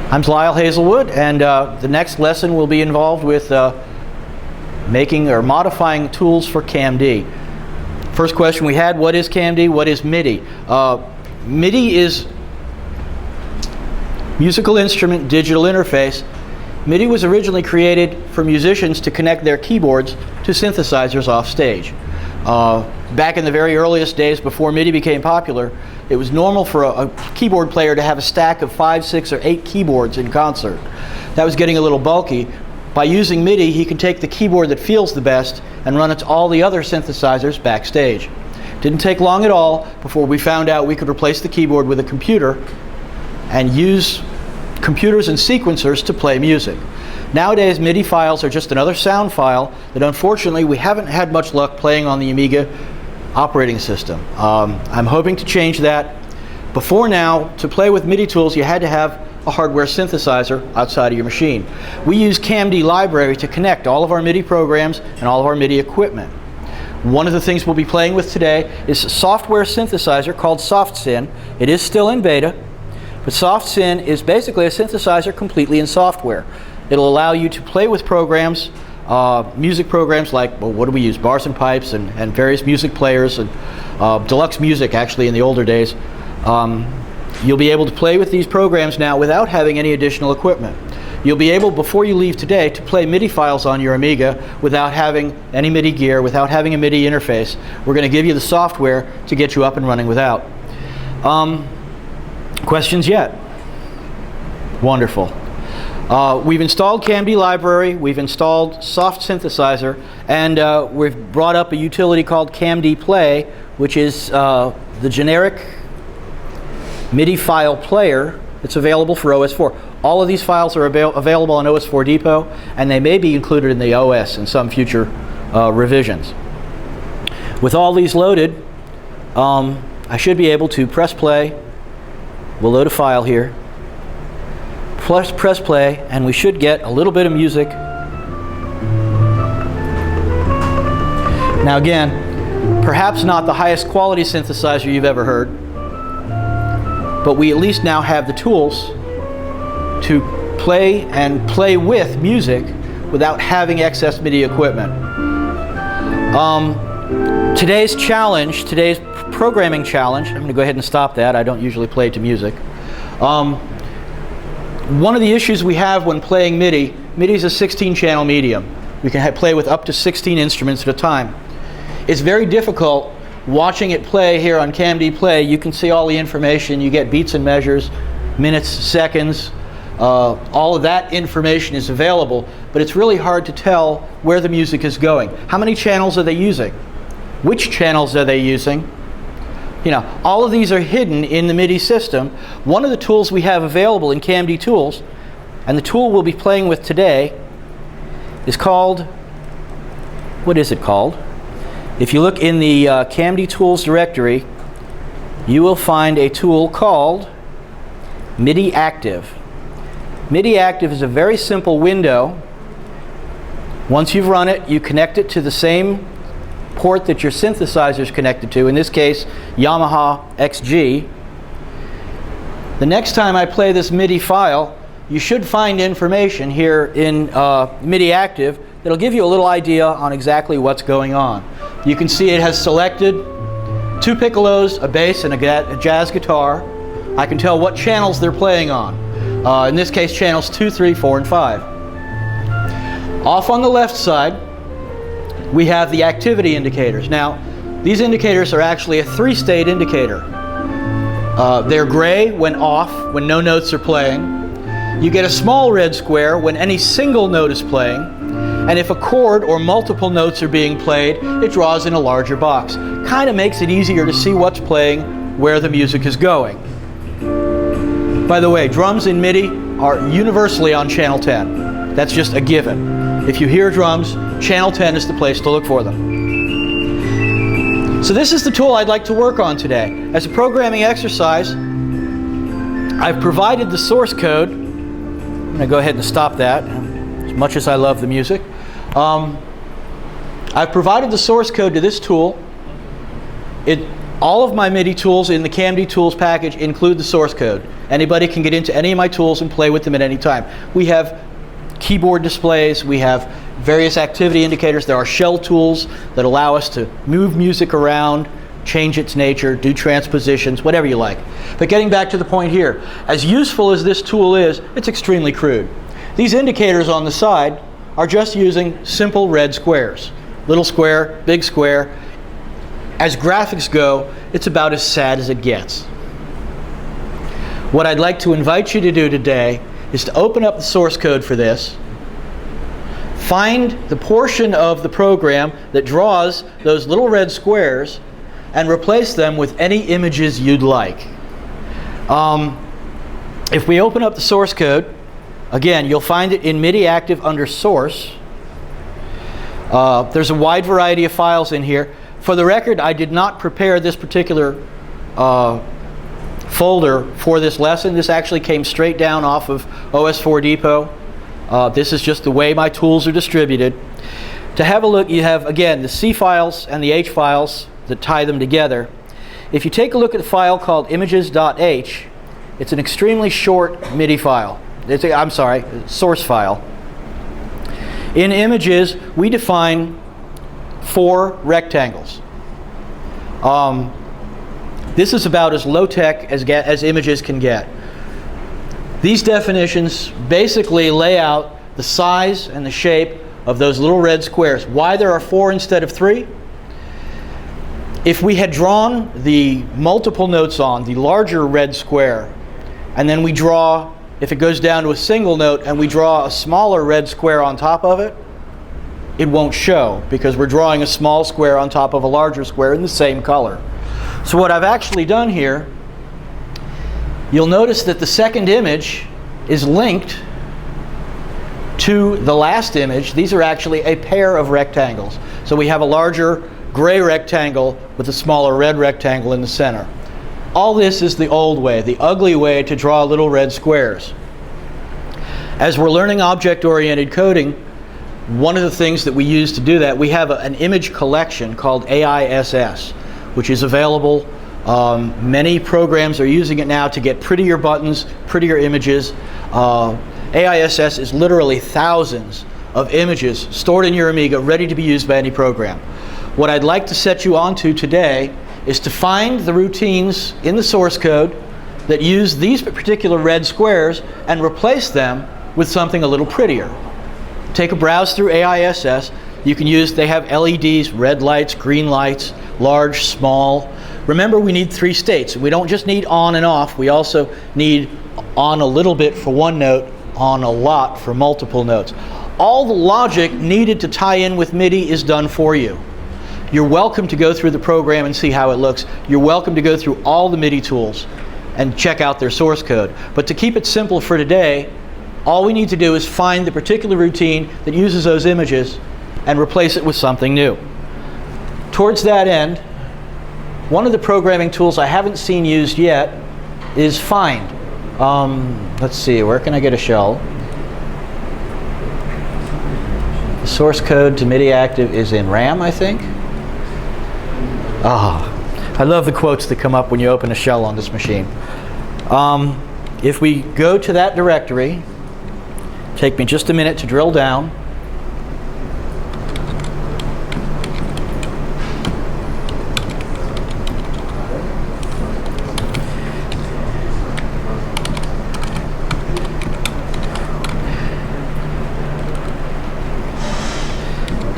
I'm Lyle Hazelwood, and the next lesson will be involved with making or modifying tools for CAMD. First question we had, what is CAMD? What is MIDI? MIDI is Musical Instrument Digital Interface. MIDI was originally created for musicians to connect their keyboards to synthesizers off stage. Back in the very earliest days before MIDI became popular, it was normal for a keyboard player to have a stack of 5, 6, or 8 keyboards in concert. That was getting a little bulky. By using MIDI, he can take the keyboard that feels the best and run it to all the other synthesizers backstage. Didn't take long at all before we found out we could replace the keyboard with a computer and use computers and sequencers to play music. Nowadays, MIDI files are just another sound file that unfortunately we haven't had much luck playing on the Amiga operating system. I'm hoping to change that. Before now, to play with MIDI tools, you had to have a hardware synthesizer outside of your machine. We use CAMD library to connect all of our MIDI programs and all of our MIDI equipment. One of the things we'll be playing with today is a software synthesizer called SoftSyn. It is still in beta, but SoftSyn is basically a synthesizer completely in software. It'll allow you to play with programs, music programs like, well, what do we use? Bars and Pipes and various music players and Deluxe Music, actually, in the older days. You'll be able to play with these programs now without having any additional equipment. You'll be able, before you leave today, to play MIDI files on your Amiga without having any MIDI gear, without having a MIDI interface. We're going to give you the software to get you up and running without. Questions yet? Wonderful. We've installed CAMD library, we've installed Soft Synthesizer, and we've brought up a utility called CAMD Play, which is the generic MIDI file player that's available for OS4. All of these files are available on OS4 Depot, and they may be included in the OS in some future revisions. With all these loaded, I should be able to press play. We'll load a file here. Press play, and we should get a little bit of music. Now again, perhaps not the highest quality synthesizer you've ever heard, but we at least now have the tools to play and play with music without having excess MIDI equipment. Today's challenge, today's programming challenge, I'm going to go ahead and stop that. I don't usually play to music. One of the issues we have when playing MIDI is a 16-channel medium. We can play with up to 16 instruments at a time. It's very difficult watching it play here on CAMD Play. You can see all the information. You get beats and measures, minutes, seconds. All of that information is available, but it's really hard to tell where the music is going. How many channels are they using? Which channels are they using? You know, all of these are hidden in the MIDI system. One of the tools we have available in CAMD Tools, and the tool we'll be playing with today, is called, what is it called? If you look in the CAMD Tools directory, you will find a tool called MIDI Active. MIDI Active is a very simple window. Once you've run it, you connect it to the same port that your synthesizer is connected to, in this case Yamaha XG. The next time I play this MIDI file, you should find information here in MIDI Active that'll give you a little idea on exactly what's going on. You can see it has selected 2 piccolos, a bass, and a jazz guitar. I can tell what channels they're playing on. In this case, channels 2, 3, 4, and 5. Off on the left side, we have the activity indicators. Now, these indicators are actually a 3-state indicator. They're gray when off, when no notes are playing. You get a small red square when any single note is playing. And if a chord or multiple notes are being played, it draws in a larger box. Kind of makes it easier to see what's playing, where the music is going. By the way, drums in MIDI are universally on channel 10. That's just a given. If you hear drums, channel 10 is the place to look for them. So this is the tool I'd like to work on today. As a programming exercise, I've provided the source code. I'm going to go ahead and stop that, as much as I love the music. I've provided the source code to this tool. It All of my MIDI tools in the CAMD tools package include the source code. Anybody can get into any of my tools and play with them at any time. We have keyboard displays, we have various activity indicators. There are shell tools that allow us to move music around, change its nature, do transpositions, whatever you like. But getting back to the point here, as useful as this tool is, it's extremely crude. These indicators on the side are just using simple red squares. Little square, big square. As graphics go, it's about as sad as it gets. What I'd like to invite you to do today is to open up the source code for this, find the portion of the program that draws those little red squares, and replace them with any images you'd like. If we open up the source code, again, you'll find it in MIDI active under source. There's a wide variety of files in here. For the record, I did not prepare this particular folder for this lesson. This actually came straight down off of OS4 Depot. This is just the way my tools are distributed. To have a look, you have, again, the C files and the H files that tie them together. If you take a look at a file called images.h, it's an extremely short MIDI file. I'm sorry, source file. In images, we define 4 rectangles. This is about as low-tech as images can get. These definitions basically lay out the size and the shape of those little red squares. Why there are 4 instead of 3? If we had drawn the multiple notes on the larger red square, and then we draw, if it goes down to a single note, and we draw a smaller red square on top of it, it won't show because we're drawing a small square on top of a larger square in the same color. So what I've actually done here, you'll notice that the second image is linked to the last image. These are actually a pair of rectangles. So we have a larger gray rectangle with a smaller red rectangle in the center. All this is the old way, the ugly way to draw little red squares. As we're learning object-oriented coding, one of the things that we use to do that, we have an image collection called AISS, which is available. Many programs are using it now to get prettier buttons, prettier images. AISS is literally thousands of images stored in your Amiga, ready to be used by any program. What I'd like to set you onto today is to find the routines in the source code that use these particular red squares and replace them with something a little prettier. Take a browse through AISS. You can use, they have LEDs, red lights, green lights, large, small. Remember, we need 3 states. We don't just need on and off. We also need on a little bit for one note, on a lot for multiple notes. All the logic needed to tie in with MIDI is done for you. You're welcome to go through the program and see how it looks. You're welcome to go through all the MIDI tools and check out their source code. But to keep it simple for today, all we need to do is find the particular routine that uses those images and replace it with something new. Towards that end, one of the programming tools I haven't seen used yet is find. Let's see, where can I get a shell? The source code to MIDI active is in RAM, I think. I love the quotes that come up when you open a shell on this machine. If we go to that directory, take me just a minute to drill down.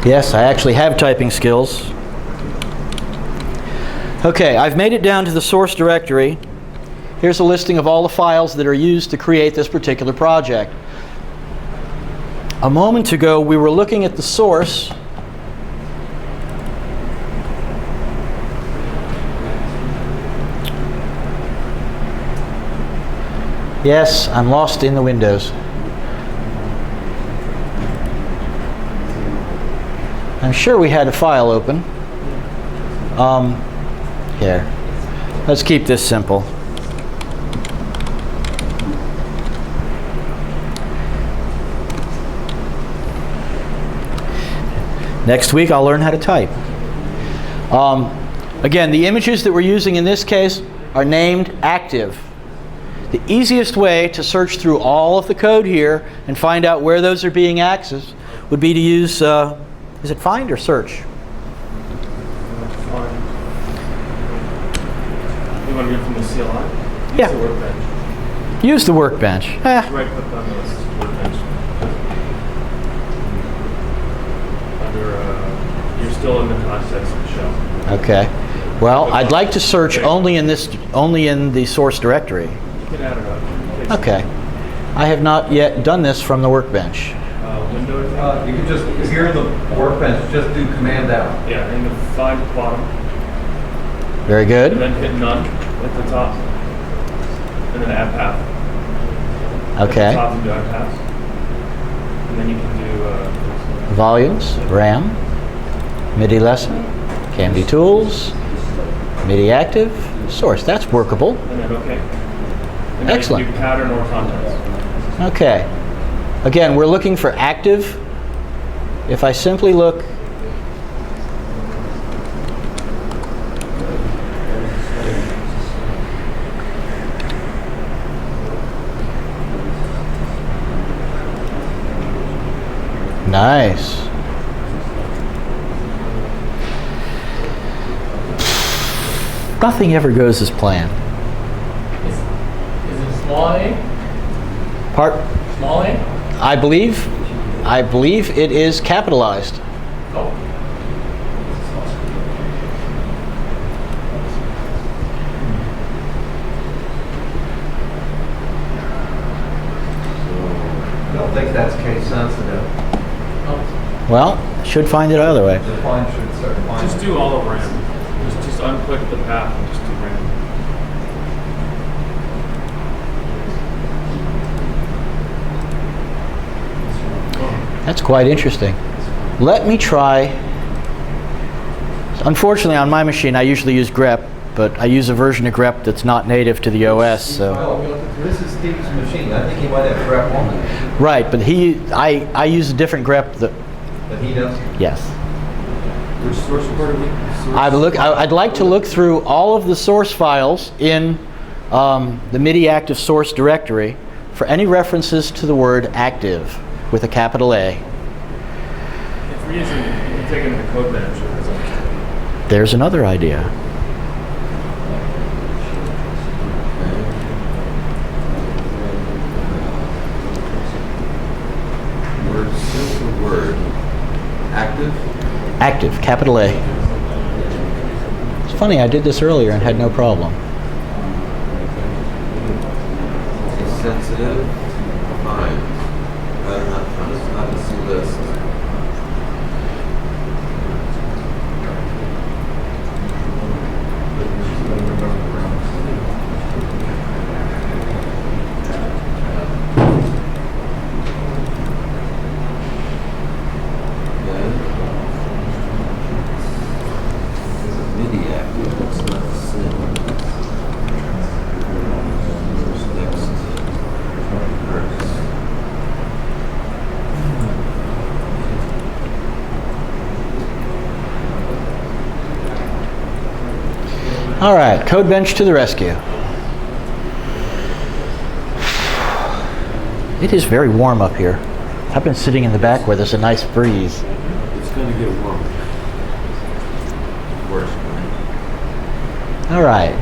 Yes, I actually have typing skills. Okay, I've made it down to the source directory. Here's a listing of all the files that are used to create this particular project. A moment ago, we were looking at the source. Yes, I'm lost in the windows. I'm sure we had a file open. Here. Let's keep this simple. Next week I'll learn how to type. Again, the images that we're using in this case are named active. The easiest way to search through all of the code here and find out where those are being accessed would be to use, is it find or search? Find. You want to get from the CLI? Yeah. Use the workbench. Use the workbench. Right click on this workbench. Under, you're still in the context of the shell. Okay. Well, I'd like to search only in the source directory. You can add it up. Okay. I have not yet done this from the workbench. Window. You can just, if you're in the workbench, just do command down. Yeah, and the find at the bottom. Very good. And then hit none at the top. And then add path. Okay. At the top and do add path. And then you can do Volumes, RAM, MIDI lesson, CAMD tools, MIDI active, source. That's workable. and then OK. And Excellent. You can do pattern or contents. Okay. Again, we're looking for active. If I simply look, nice. Nothing ever goes as planned. Is it small a? Part, Small a? I believe it is capitalized. Oh. I don't think that's case sensitive. Well, should find it either way. The find should start finding. Just do all of RAM. Just unclick the path and just do RAM. That's quite interesting. Let me try. Unfortunately, on my machine, I usually use grep, but I use a version of grep that's not native to the OS. So Well, this is Steve's machine. I think he might have grep on it. right, but I use a different grep that But he does. yes. Which source part are we? I'd like to look through all of the source files in the MIDI active source directory for any references to the word active with a capital A. If we're using, you can take it in the code bench. There's another idea. Word, simple word. Active? Active, capital A. It's funny, I did this earlier and had no problem. Sensitive? Fine. Not to see list. MIDI active, it's not sim. Next. All right, code bench to the rescue. It is very warm up here. I've been sitting in the back where there's a nice breeze. It's going to get warmer. Worse, right? All right.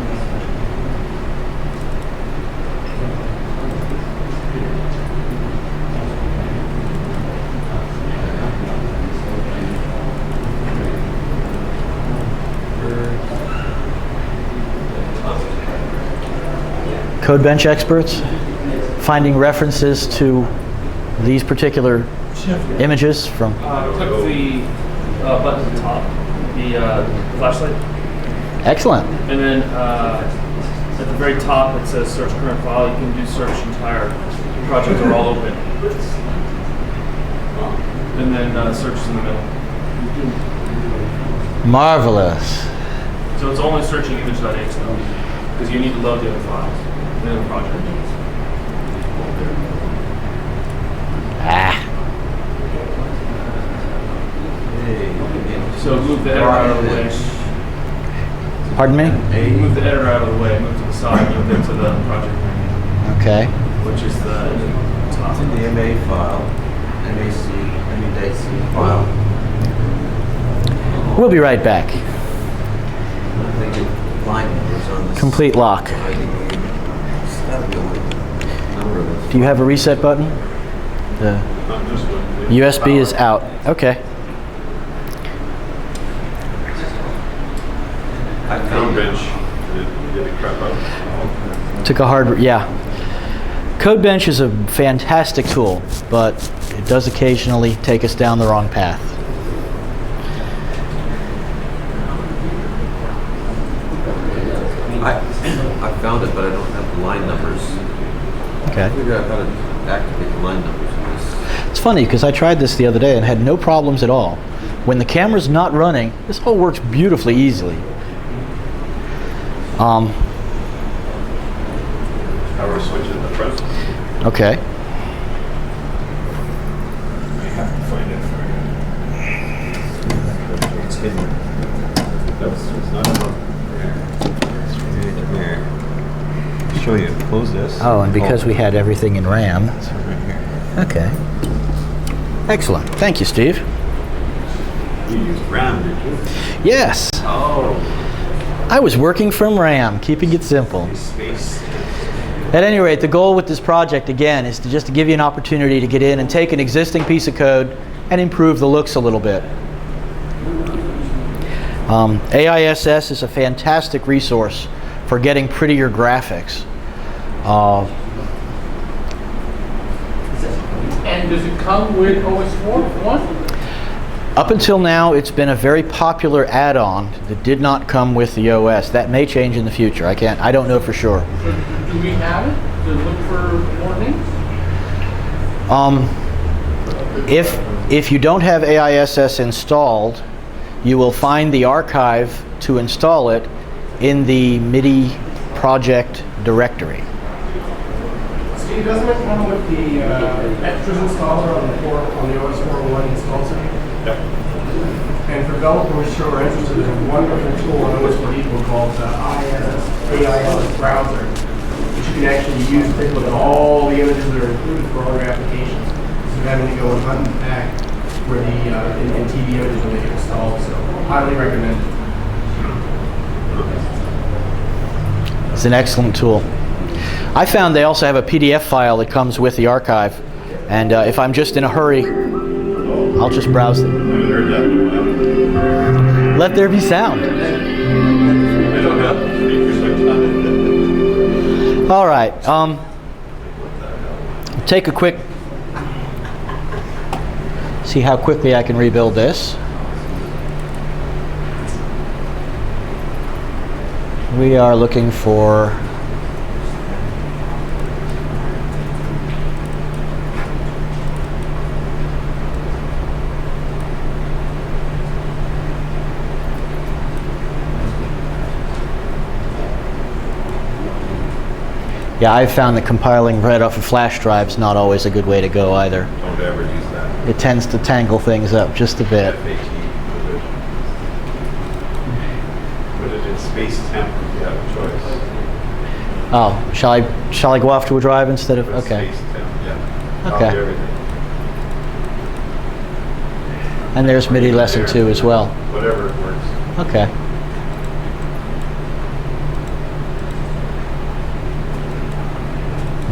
Code bench experts, finding references to these particular images from. Click the button at the top, the flashlight, Excellent. and then at the very top it says search current file. You can do search entire project or all open, and then search is in the middle. Marvelous. So it's only searching image.html because you need to load the other files in the project. Ah. So move the header out of the way. Pardon me? You move the editor out of the way, move to the side, you'll get to the project menu, Okay. which is the top. It's in the MA file, MAC, MA.C file. We'll be right back. I think it line numbers on this. Complete lock. It's gotta be a number of Do you have a reset button? The USB is out. Okay. I found it. Took a hard, yeah. CodeBench is a fantastic tool, but it does occasionally take us down the wrong path. I found it, but I don't have the line numbers. Okay. I figured out how to activate the line numbers on this. It's funny because I tried this the other day and had no problems at all. When the camera's not running, this all works beautifully easily. Power switch in the front. Okay. I have to find it for you. It's hidden. It's not above. It's right here. Show you. Close this. Oh, and because we had everything in RAM. It's right here. Okay. Excellent. Thank you, Steve. You used RAM, did you? Yes. Oh. I was working from RAM, keeping it simple. Space. At any rate, the goal with this project, again, is to just to give you an opportunity to get in and take an existing piece of code and improve the looks a little bit. AISS is a fantastic resource for getting prettier graphics. And does it come with OS 4.1? Up until now, it's been a very popular add-on that did not come with the OS. That may change in the future. I don't know for sure. So do we have it to look for more things? If you don't have AISS installed, you will find the archive to install it in the MIDI project directory. Steve, doesn't it come with the extras installer on the OS 4.1 install set? Yep. And for developers who are interested, there's a wonderful tool on OS 4.1 called the AISS browser, which you can actually use to take a look at all the images that are included for all your applications. So you're having to go and hunt and pack for the in TV images when they get installed. So highly recommend it. It's an excellent tool. I found they also have a PDF file that comes with the archive, and if I'm just in a hurry, I'll just browse them. I haven't heard that. Let there be sound. I don't have speakers like that. All right. Take a quick. See how quickly I can rebuild this. We are looking for yeah, I've found that compiling right off of flash drives not always a good way to go either. Don't ever use that. It tends to tangle things up just a bit. FAT. Put it in space temp if you have a choice. Oh, shall I go off to a drive instead of Put okay. Space temp, yeah. Okay. Copy everything. And there's MIDI lesson 2 as well. Whatever works. Okay.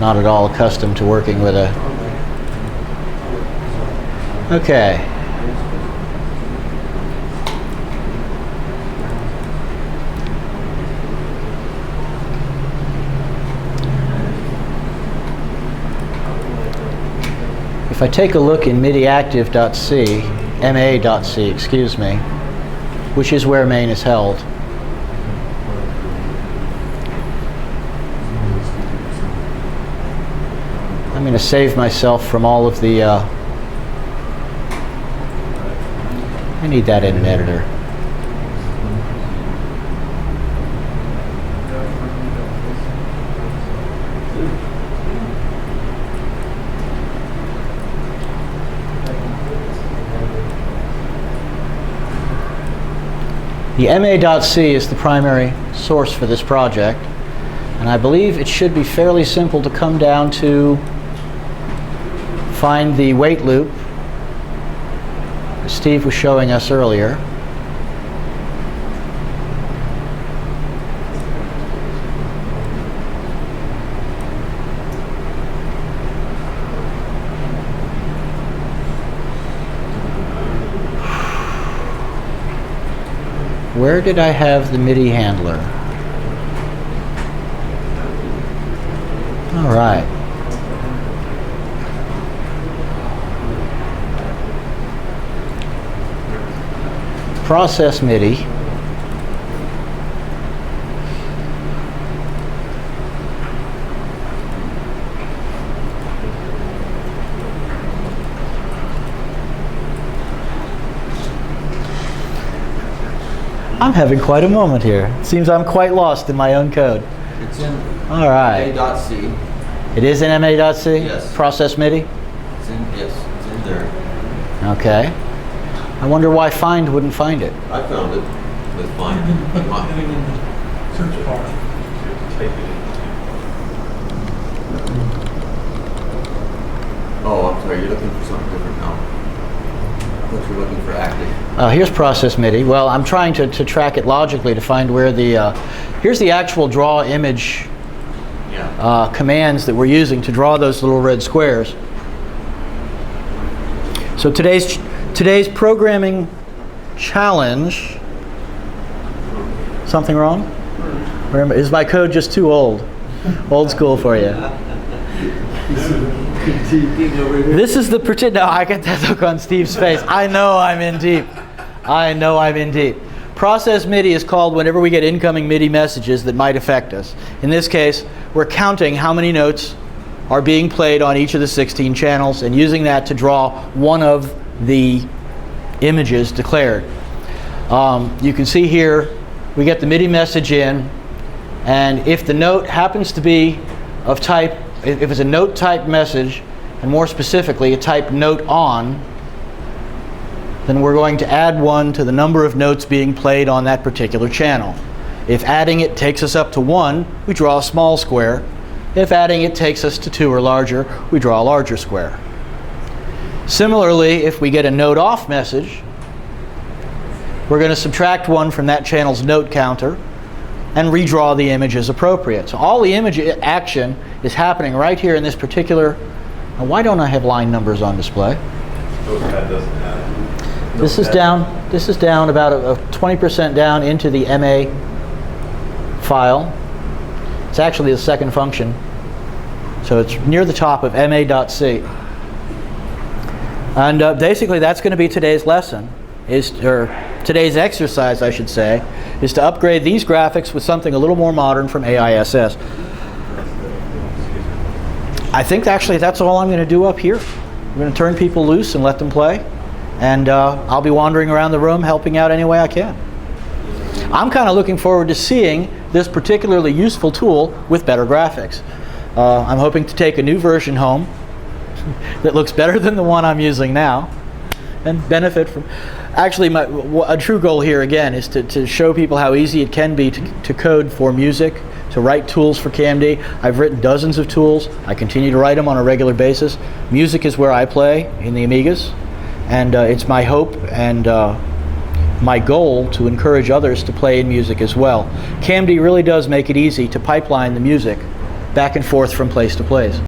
Not at all accustomed to working with a. Okay. If I take a look in MIDIactive.c, MA.c, excuse me, which is where main is held. I'm going to save myself from all of the, I need that in an editor. The MA.C is the primary source for this project, and I believe it should be fairly simple to come down to find the wait loop as Steve was showing us earlier. Where did I have the MIDI handler? All right. Process MIDI. I'm having quite a moment here. It seems I'm quite lost in my own code. It's in All right. A.C. It is in MA.C? Yes. Process MIDI? It's in, yes, it's in there. Okay. I wonder why Find wouldn't find it. I found it with Find. Search bar. Oh, I'm sorry, you're looking for something different now. I thought you were looking for active. Here's process MIDI. Well, I'm trying to track it logically to find where the, here's the actual draw image commands that we're using to draw those little red squares. So today's programming challenge, something wrong? Remember, is my code just too old? Old school for you. This is the no, I get that look on Steve's face. I know I'm in deep. I know I'm in deep. Process MIDI is called whenever we get incoming MIDI messages that might affect us. In this case, we're counting how many notes are being played on each of the 16 channels and using that to draw one of the images declared. You can see here we get the MIDI message in, and if the note happens to be of type, if it's a note type message, and more specifically a type note on, then we're going to add 1 to the number of notes being played on that particular channel. If adding it takes us up to 1, we draw a small square. If adding it takes us to 2 or larger, we draw a larger square. Similarly, if we get a note off message, we're going to subtract 1 from that channel's note counter and redraw the image as appropriate. So all the image action is happening right here in this particular. Now, why don't I have line numbers on display? Notepad doesn't have. This is down. This is down about a 20% down into the MA file. It's actually the second function, so it's near the top of MA.C. And basically, that's going to be today's lesson, or today's exercise, I should say, is to upgrade these graphics with something a little more modern from AISS. I think actually that's all I'm going to do up here. I'm going to turn people loose and let them play, and I'll be wandering around the room helping out any way I can. I'm kind of looking forward to seeing this particularly useful tool with better graphics. I'm hoping to take a new version home that looks better than the one I'm using now and benefit from. Actually, a true goal here again is to show people how easy it can be to code for music, to write tools for CAMD. I've written dozens of tools. I continue to write them on a regular basis. Music is where I play in the Amigas, and it's my hope and my goal to encourage others to play in music as well. CAMD really does make it easy to pipeline the music back and forth from place to place.